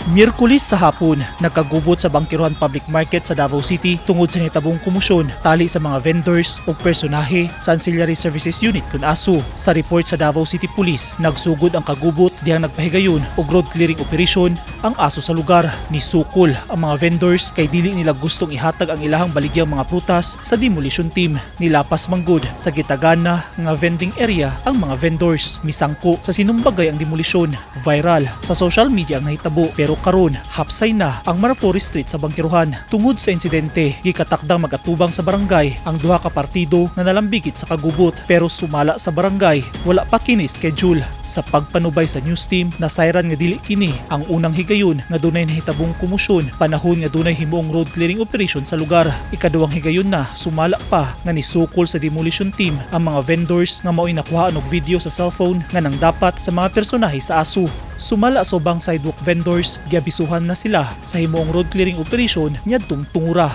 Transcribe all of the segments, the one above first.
Miyerkules sa hapon, nagkagubot sa Bangkiruhan Public Market sa Davao City tungod sa nitabong kumusyon tali sa mga vendors o personahe sa Ancillary Services Unit kun ASU. Sa report sa Davao City Police, nagsugod ang kagubot diyang nagpahigayon og road clearing operation ang ASU sa lugar. Nisukol ang mga vendors kay dili nila gustong ihatag ang ilahang baligyang mga prutas sa demolition team. Nilapas manggod sa gitagana nga vending area ang mga vendors. Misangko sa sinumbagay ang demolisyon. Viral sa social media ang nahitabo pero karon hapsay na ang Marfori Street sa Bangkiruhan. Tungod sa insidente, gikatakdang mag-atubang sa barangay ang duha ka partido na nalambigit sa kagubot pero sumala sa barangay wala pa kini schedule. Sa pagpanubay sa news team, nasayran nga dili kini ang unang higayon nga dunay nahitabong kumusyon panahon nga dunay himuong road clearing operation sa lugar. Ikaduhang higayon na sumala pa nga nisukol sa demolition team ang mga vendors nga mao'y nakuhaan og video sa cellphone nga nang dapat sa mga personahe sa ASU. Sumala sa ubang sidewalk vendors, giabisuhan na sila sa himuong road clearing operation niadtong tungura.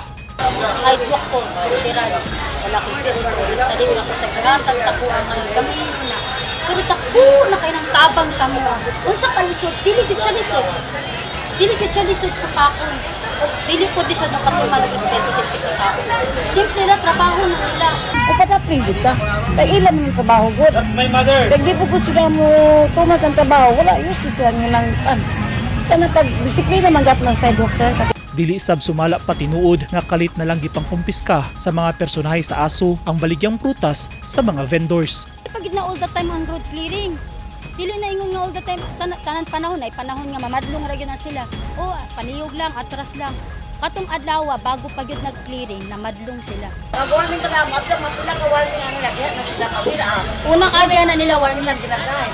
Sidewalk ko, literal. Wala kay pesto. Sa liwin ako sa grasag sa kuhan ng gamit na. Pero takbo na kayo ng tabang sa mga. Unsa ka lisod, dili gid siya lisod. Dili gid siya lisod sa pakon. Dili ko di siya nakatuman ng respeto sa isang tao. Simple na trabaho na nila. O patapin kita. Kaya ilan yung trabaho good. That's my mother. Kaya di po sila mo tumat ang trabaho. Wala, yun sila nilang kan. Sana pag-disiplina man ng sidewalk sir. Dili sab sumala pa tinuod nga kalit na lang gipang kumpiska sa mga personahe sa ASU ang baligyang prutas sa mga vendors. Pagid na all the time ang road clearing. Dili na ingon nga all the time tanan panahon ay panahon nga mamadlong ra gyud na sila. O paniyog lang, atras lang. Katong adlaw bago pa gyud nag-clearing namadlong sila. Warning ka na, matula ka warning ano na diyan na sila kawira. Una kagaya na nila warning Lang ginagay.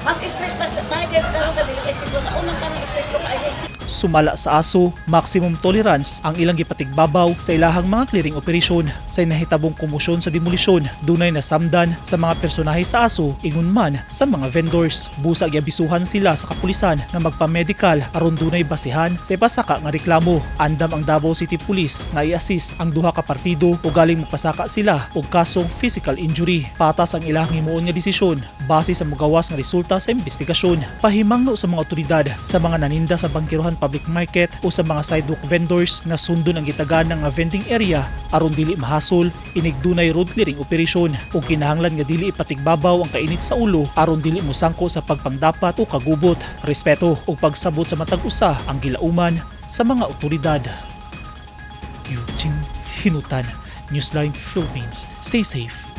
Mas strict mas kaya karon ka dili strict sa unang kanang strict ko ay Sumala sa ASU, maximum tolerance ang ilang gipatigbabaw sa ilahang mga clearing operation. Sa nahitabong kumusyon sa demolisyon, dunay nasamdan sa mga personahe sa ASU, ingon man sa mga vendors. Busa giabisuhan sila sa kapulisan na magpa-medical aron dunay basihan sa ipasaka nga reklamo. Andam ang Davao City Police nga i-assist ang duha ka partido o galing magpasaka sila og kasong physical injury. Patas ang ilahang himuon nga desisyon base sa mugawas nga resulta sa investigasyon. Pahimangno sa mga otoridad sa mga naninda sa Bangkiruhan Public Market o sa mga sidewalk vendors na sundon ang gitagana nga vending area aron dili mahasol inig dunay road clearing operation o kinahanglan nga dili ipatigbabaw ang kainit sa ulo aron dili mosangko sa pagpangdapat o kagubot. Respeto o pagsabot sa matag usa ang gilauman sa mga otoridad. Eugene Hinutan, Newsline Philippines. Stay safe.